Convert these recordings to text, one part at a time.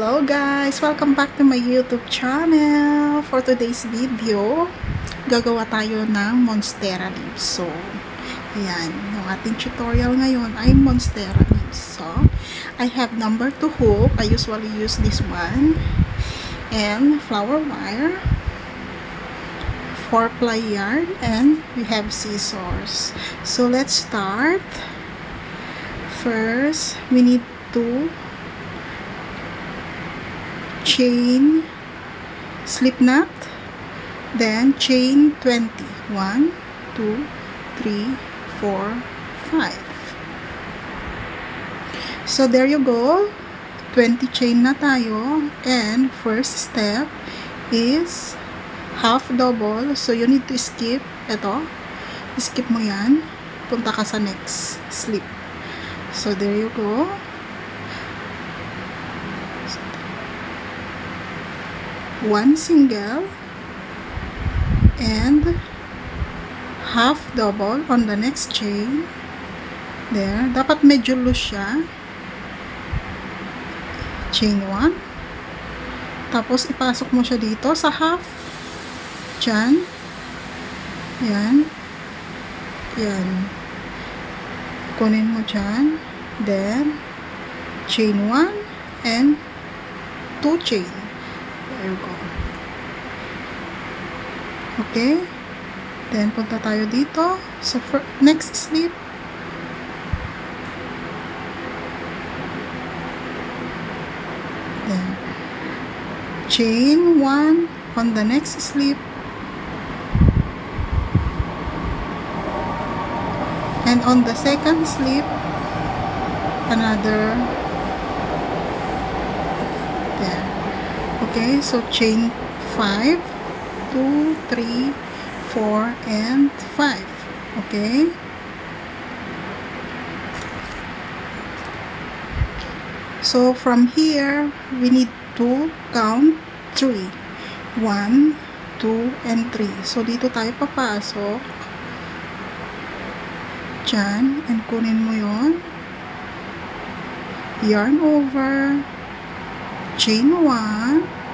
Hello guys! Welcome back to my YouTube channel. For today's video, gagawa tayo ng monstera leaves. So, ayan. Yung ating tutorial ngayon ay monstera leaves. So, I have number 2 hook. I usually use this one. And flower wire, 4-ply yarn, and we have scissors. So, let's start. First, we need to chain slip knot, then chain 20. 1 2 3 4 5. So there you go, 20 chain na tayo. And first step is half double, so you need to skip ito, skip mo yan, punta ka sa next slip. So there you go, one single and half double on the next chain. There, dapat medyo loose siya. Chain 1, tapos ipasok mo siya dito sa half, dyan, yan, yan, kunin mo dyan, then chain 1 and 2 chain. There you go. Okay, then punta tayo dito sa next slip. Then chain 1 on the next slip, and on the second slip another. There. Okay, so chain 5, 2, 3, 4, and 5. Okay. So from here, we need to count 3. 1, 2, and 3. So dito tayo papasok. Diyan, and kunin mo yon. Yarn over. Chain 1.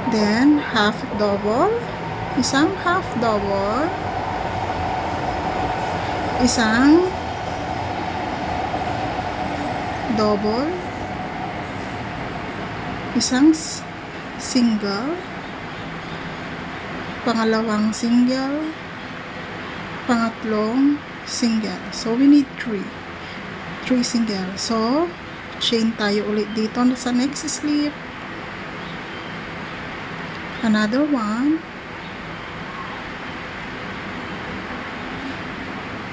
Then half double, isang half double, isang double, isang single, pangalawang single, pangatlong single. So we need 3 single. So chain tayo ulit dito sa next slip. Another one.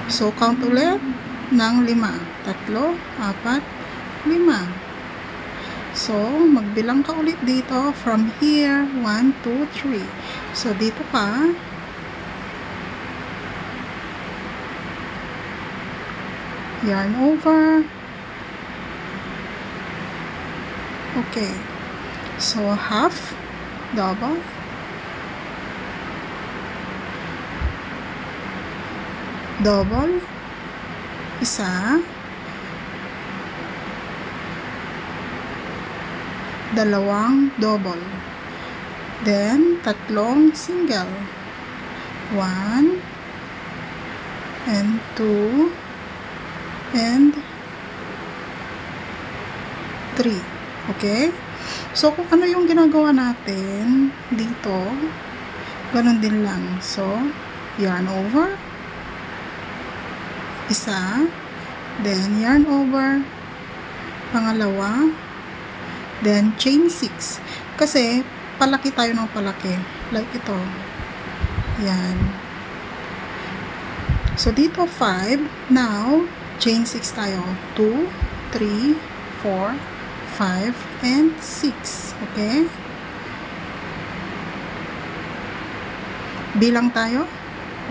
So count ulit ng 5. 3, 4, 5. So magbilang ka ulit dito from here. 1, 2, 3. So dito ka. Yarn over. Okay. So half double, double, isa, dalawang double, then tatlong single, 1 and 2 and 3. Okay. So, kung ano yung ginagawa natin dito, ganun din lang. So, yarn over, isa, then yarn over, pangalawa, then chain 6. Kasi, palaki tayo ng palaki. Like ito. Yan. So, dito 5. Now, chain 6 tayo. 2, 3, 4, 5, and 6. Okay? Bilang tayo.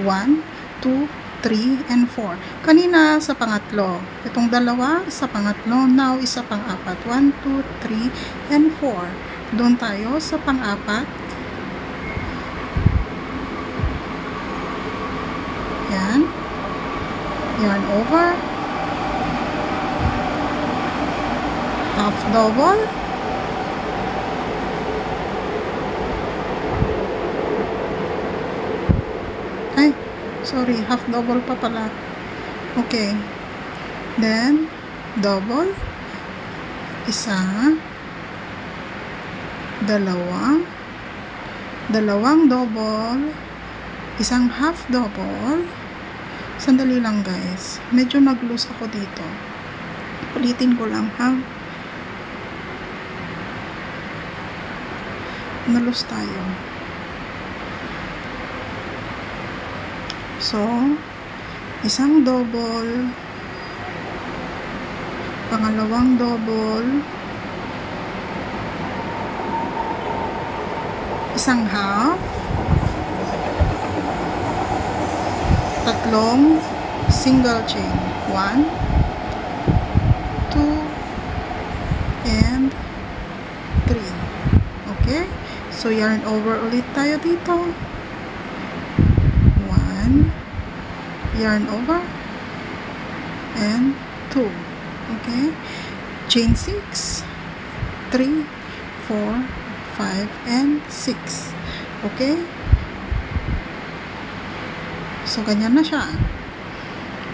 1, 2, 3, and 4. Kanina sa pangatlo. Itong dalawa sa pangatlo. Now, isa pang-apat. 1, 2, 3, and 4. Doon tayo sa pang-apat. Yan. Yarn over. Half double, sorry, half double pa pala. Okay. Then, double. Isa. Dalawa. Dalawang double. Isang half double. Sandali lang guys. Medyo nag-loose ako dito. Ulitin ko lang ha. Na-loose tayo. So, isang double, pangalawang double, isang half, tatlong single chain, 1, 2, and 3. Okay? So, yarn over ulit tayo dito. Yarn over and 2. Okay, chain 6, 3, 4, 5 and 6. Okay, so ganyan na siya.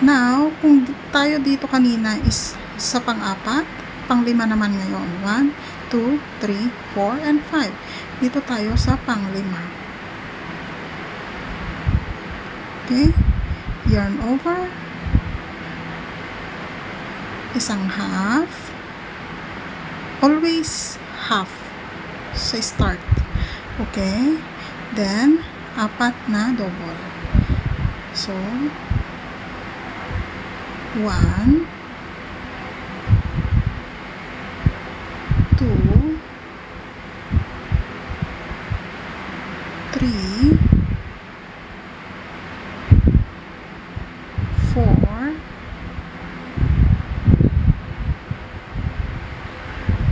Now kung tayo dito kanina is sa pang-apat, pang-lima naman ngayon, 1, 2, 3, 4 and 5. Dito tayo sa pang-lima. Okay, yarn over, isang half, always half sa start. Okay, then apat na double. So 1, 2, 3, 4.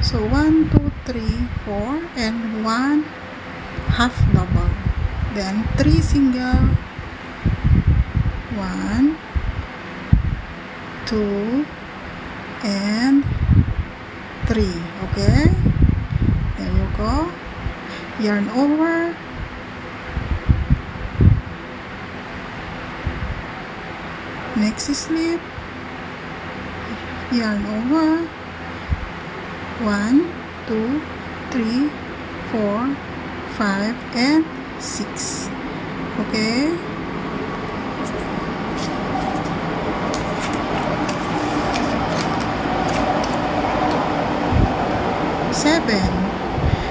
So 1, 2, 3, 4 and 1 half double. Then 3 single. 1, 2 and 3. Okay? There you go. Yarn over. Next slip, yarn over, 1, 2, 3, 4, 5 and 6. Okay,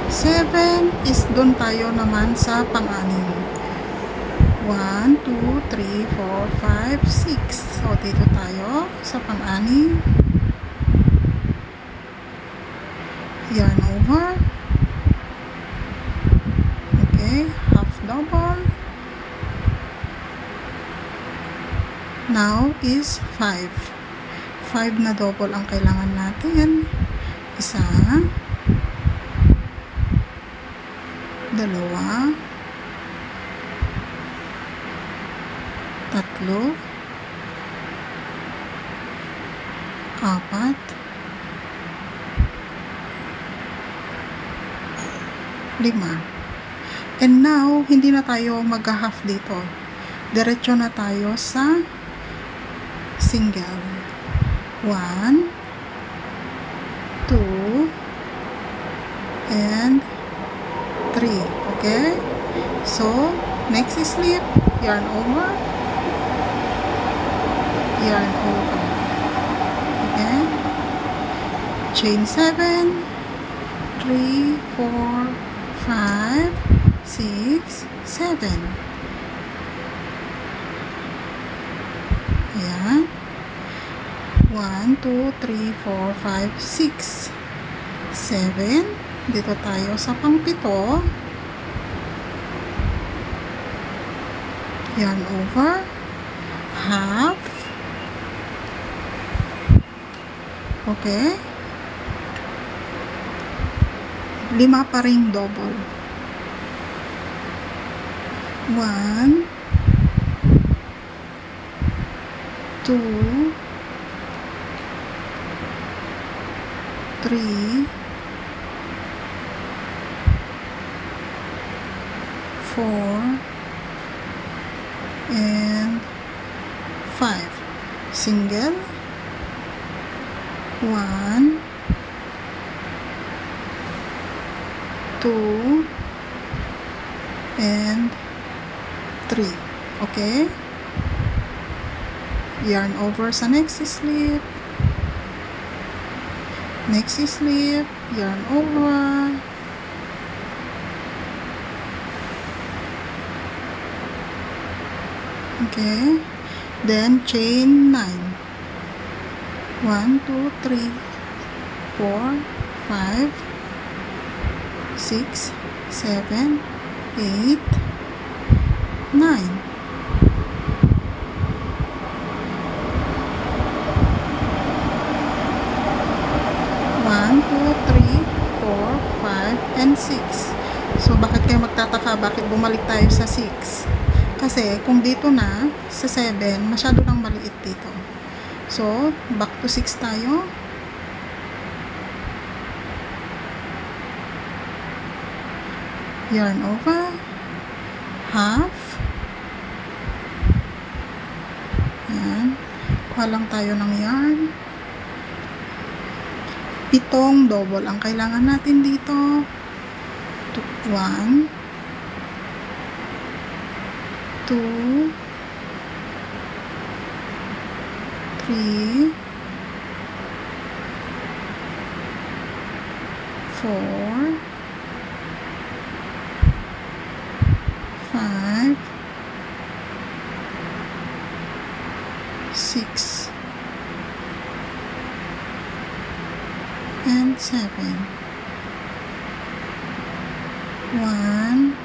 seven is doon tayo naman sa pang-anim. 1, 2, 3, 4, 5, 6. So, dito tayo sa pang-anim. Yarn over. Okay, half double. Now is 5. 5 na double ang kailangan natin. Isa. Dalawa. Tatlo, 4, 5. And now, hindi na tayo mag-half dito. Diretso na tayo sa single. 1, 2, and 3. Okay? So, next slip, yarn over. Yarn over. Okay, chain 7, 3, 4, 5, 6, 7. Ayan, 1, 2, 3, 4, 5, 6, 7. Dito tayo sa pang-pito. Yarn over, half. Okay, 5 pa ring double. 1, 2, 3, 4 and single, 1, 2, and 3. Okay? Yarn over sa next slip. Next slip, yarn over. Okay? Then chain 9. 1, 2, 3, 4, 5, 6, 7, 8, 9. 1, 2, 3, 4, 5, and 6. So, bakit kayo magtataka? Bakit bumalik tayo sa 6? Kasi, kung dito na, sa 7, masyado nang maliit dito. So, back to 6 tayo. Yarn over. Half. Yan. Kuha lang tayo ng yarn. 7 double ang kailangan natin dito. 1, 2, 3, 4, 5, 6, and 7. 1,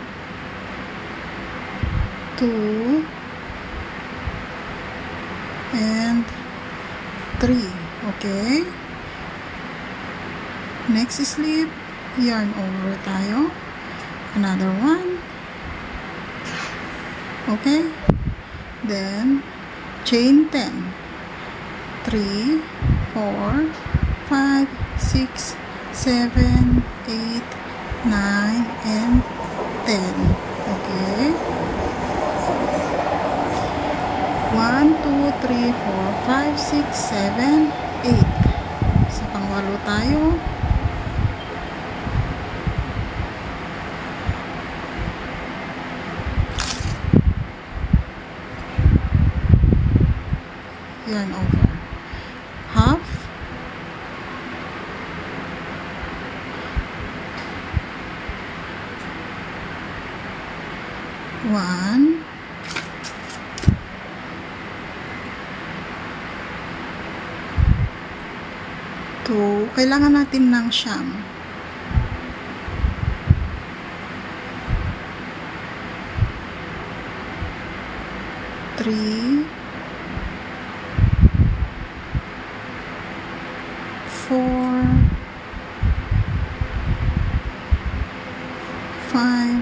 2, and 3. Okay? Next slip, yarn over tayo. Another one. Okay? Then, chain 10. 3, 4, 5, 6, 7, 8, 9, and 10. Okay? 1, 2, 3, 4, 5, 6, 7, 8. Sa pangwalo tayo. Yarn over. Half. One. Two. Kailangan natin ng siyam. Three. 4, 5,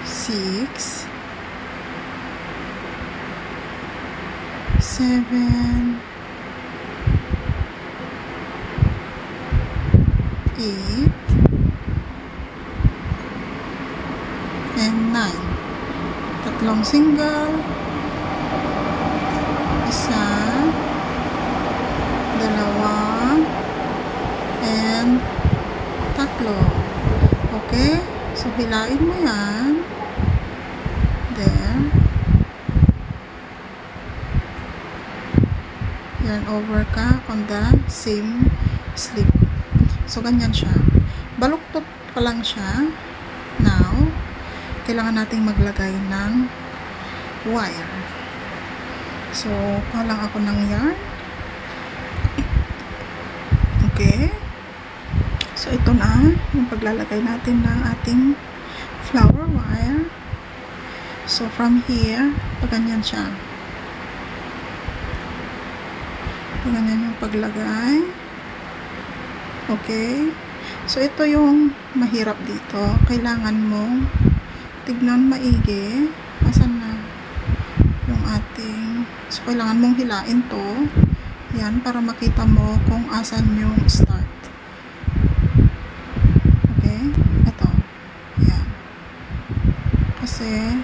6, 7, 8, and 9. Tatlong single, isa, dalawa, and tatlo. Okay? So, hilain mo yan. There. Yarn over ka on the same slip. So, ganyan siya. Baluktot pa lang siya. Now, kailangan nating maglagay ng wire. So, kuha lang ako ng yarn. Okay. So, ito na yung paglalagay natin ng ating flower wire. So, from here, paganyan siya. Paganyan yung paglagay. Okay. So, ito yung mahirap dito. Kailangan mong tignan maigi. Asan na yung ating... So, kailangan mong hilain to. Yan, para makita mo kung asan yung start. Okay? Ito. Yan. Kasi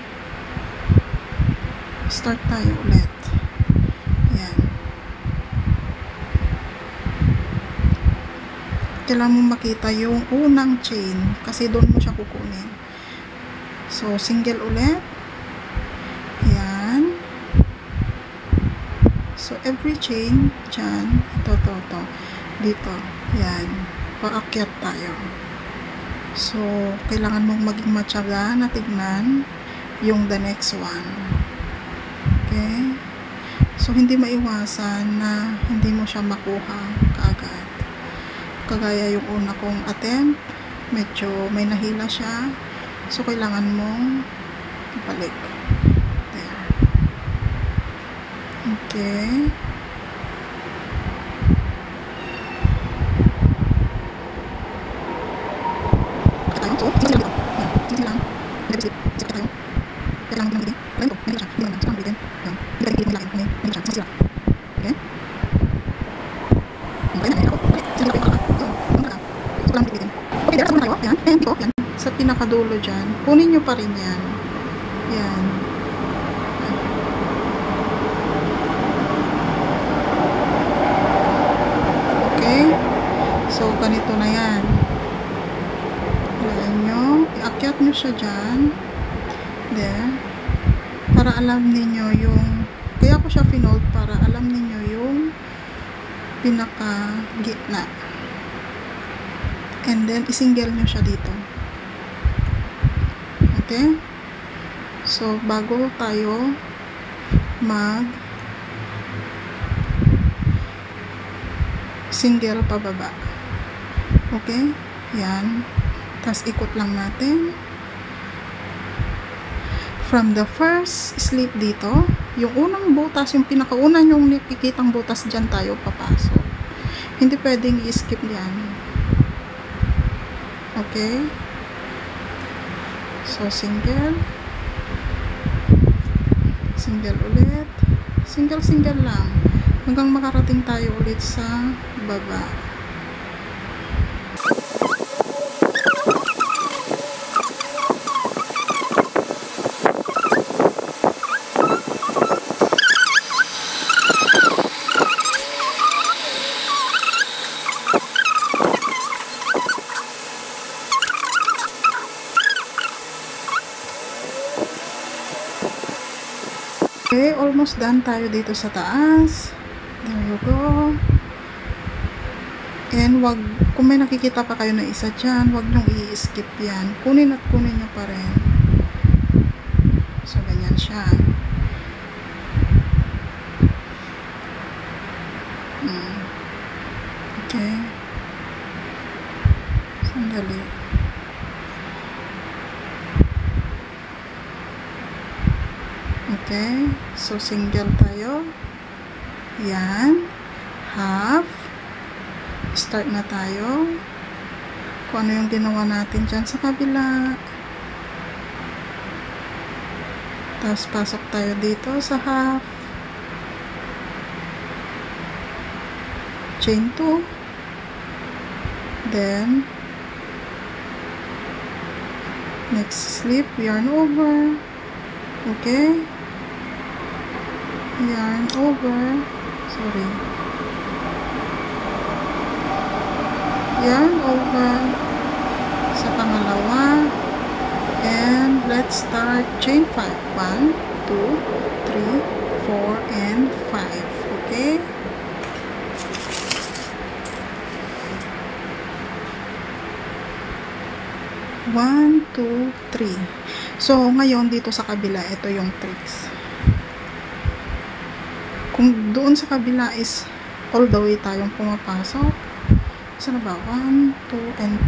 start tayo ulit. Yan. Kailangan mo makita yung unang chain kasi doon mo siya kukunin. So, single ulit. Yan. So, every chain dyan, ito, dito. Yan. Paakyat tayo. So, kailangan mong maging matyaga na tignan yung the next one. Okay? So, hindi maiwasan na hindi mo siya makuha kaagad. Kagaya yung una kong attempt, medyo may nahila siya. So, kailangan mong ibalik. There. Okay. So, sige lang. Sige lang. Sige tayo. Kailangan mo lang hindi. Kailangan ko. Nahila siya. Hindi naman. Saan ulitin. Yan. Hindi tayo hindi malaki. Nahila siya. Masira. Okay? Okay na. Ako. Okay. Sige lang. So, lang ulitin. Okay, there. Sa muna tayo. Yan. And dito. Yan. Sa pinakadulo dyan. Kunin nyo pa rin yan. Yan. Okay? So, ganito na yan. Iakyat nyo siya dyan. There. Para alam ninyo yung, kaya ko siya finold para alam ninyo yung pinaka gitna. And then, isingle nyo siya dito. Okay? So, bago tayo mag single pababa. Okay? Yan. Tapos ikot lang natin. From the first slip dito, yung unang butas, yung pinakauna yung nakikitang butas dyan tayo papasok. Hindi pwedeng i-skip yan. Okay? So, single. Single ulit. Single lang. Hanggang makarating tayo ulit sa baba. Okay, almost done tayo dito sa taas. There you go. And kung may nakikita pa kayo na isa dyan, wag nyong i-skip yan. Kunin at kunin nyo pa rin. So, ganyan siya. Okay. Sandali. Okay, so single tayo. Yan. Half. Start na tayo. Kung ano yung ginawa natin dyan sa kabila. Tapos pasok tayo dito sa half. Chain 2. Then, next slip, yarn over. Okay. Yarn over. Sorry. Yarn over sa pangalawa. And let's start chain 5. 1, 2, 3, 4, and 5. Okay. One, 2, 3. So, ngayon dito sa kabila, ito yung tricks. Kung doon sa kabila is all the way tayong pumapasok. Isa na ba? 1, 2, and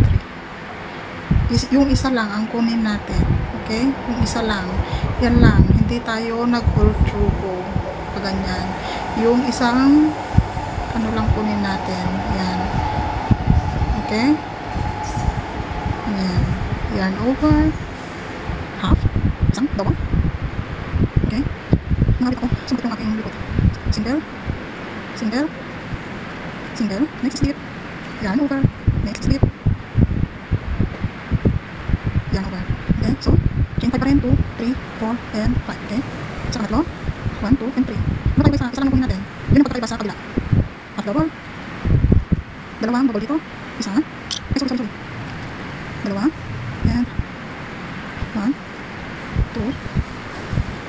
3. Yung isa lang ang kunin natin. Okay? Yung isa lang. Yan lang. Hindi tayo nag-all through go. Ganyan. Yung isang ano lang kunin natin. Yan. Okay? Yan. Yarn over. Half. Isang. Dalawa. Okay? Nakabit ko. Sumbit yung aking likod. Single. Single. Single. Next slip. Yarn over. Next slip. Yarn over. Okay? So, chain 5 pa rin. 2, 3, 4, and 5. Okay? Sa katlo. 1, 2, and 3. Ano tayo isa lang natin? Yun ang pagkakaiba sa kabila. Half double. Dalawang bubble dito. Isa. Ay, sorry. Dalawa. And 1, 2,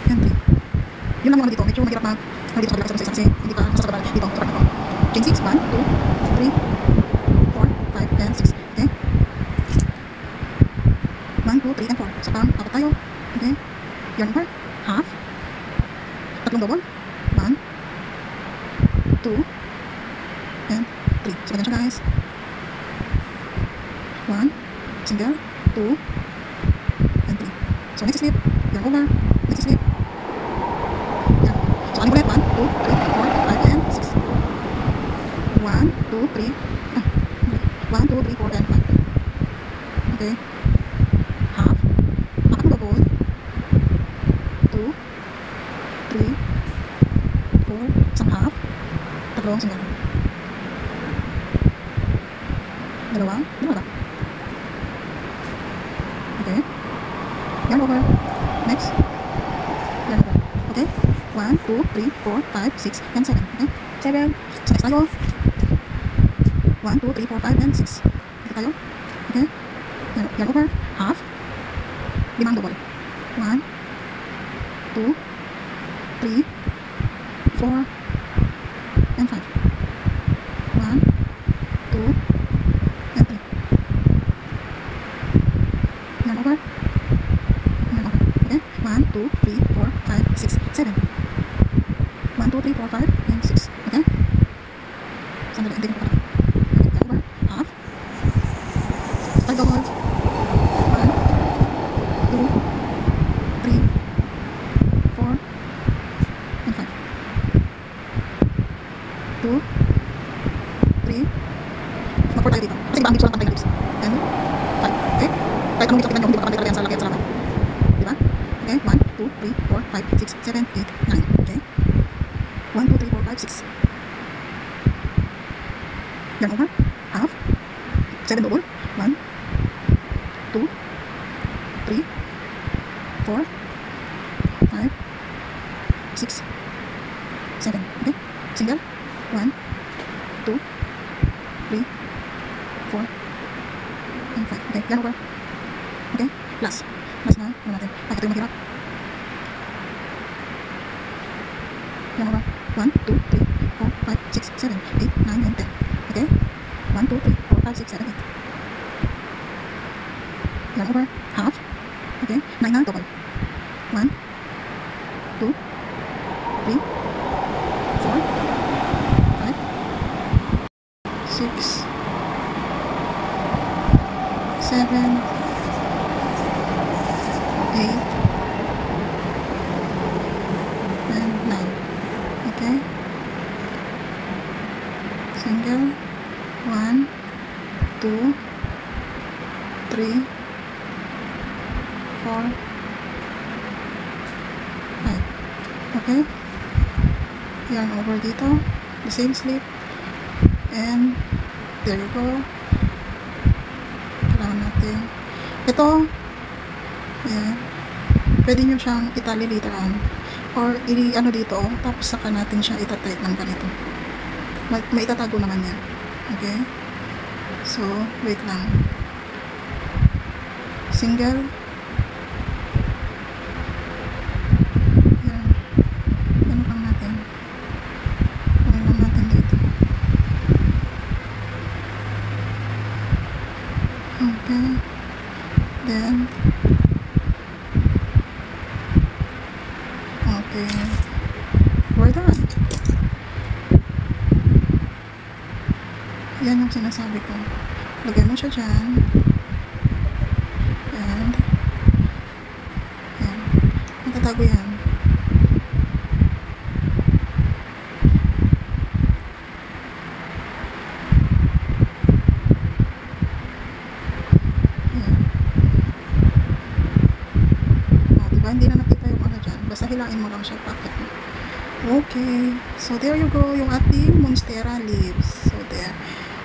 and 3. Yun lang yung ano dito. Medyo mahirap na dito sa kabila kasi hindi ka masasabal dito. Sa kabila. Chain 6. 1, 2, 3, 4, 5, and 6. Okay? 1, 2, 3, and 4. Sa pang apat tayo. Okay? Yarn over. Half. Tatlong double. 1, 2, and 3. So, ganyan siya guys. 1, single, 2, and 3. So, next slip. Yarn over. Next slip. Yarn. So, ano ulit? 1, 2, 3, 4, 5, and 6. 1, 2, 3. 1, 2, 3, 4, and 5. Okay? Half. Apat na double. 2, 3, 4, isang half. Tatlong single. Dalawa ba? Okay. Yarn over. Next. Yarn over. Okay. 1, 2, 3, 4, 5, 6, and 7. Okay. 7. So, next tayo. 1, 2, 3, 4, 5, and 6. Dito tayo. Okay. Yarn over. Half. Limang double. 1, 2, 3, 4, and 5. 1, 2, and 3. Yarn over. Yarn over. Okay. 1, 2, 3, 4, 5, 6, 7. 1, 2, 3, 4, 5, and 6. Okay. Sandali, hindi ko pa. Okay. Yarn over. Half. 5 double. 1, 2, 3, 4, and 5. 2, 3. Mag-4 tayo dito. Kasi iba ang lips, walang pantay na lips. And 5. Okay? Kahit anong lips ang tignan nyo, hindi makapantay talaga yan sa laki at sa laban. Diba? Okay? 1, 2, 3, 4, 5, 6, 7, 8, 9. Okay? 1, 2, 3, 4, 5, 6. Yarn over. Half. 7 double. 1, 2, 3, 4, 5, 6, 7. Okay? Single. 1, 2, 3, 4, and 5. Okay, yarn over. Okay, last. Last na. Ano natin? Ay, ito yung mahirap. Yarn over. 1, 2, 3, 4, 5, 6, 7, 8, 9, and 10. Okay? 1, 2, 3, 4, 5, 6, 7, 8. Yarn over. Half. Okay, 9 na double. 1, 2, 3, 4, 5, 6, 7, 8, and 9. Okay? Single. 1, 2, 3, 4, 5. Okay? Yarn over dito. The same slip. And there you go. Kailangan natin. Ito, ayan. Pwede nyo siyang itali later on. Or, ano dito, tapos saka natin siya itatight ng ganito. Maitatago naman yan. Okay? So, wait lang. Single. Yan. Ano lang natin. Ano lang natin dito. Okay. Then, okay. We're done. Yan yung sinasabi ko. Lagay mo siya dyan. And, yan. Matatago yan. Yan. O, diba? Hindi na nakita yung ano dyan. Basta hilain mo lang siya. Packet mo. Okay. So, there you go. Yung ating Monstera leaves. So, there.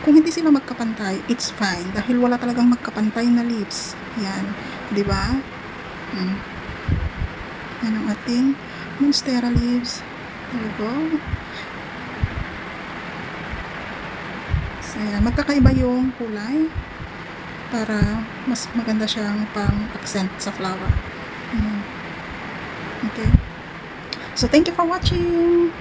Kung hindi sila magkapantay, it's fine. Dahil wala talagang magkapantay na leaves. Yan. Diba? Yan ang ating Monstera leaves. There you go. So, ayan. Magkakaiba yung kulay para mas maganda siyang pang-accent sa flower. Okay. So, thank you for watching.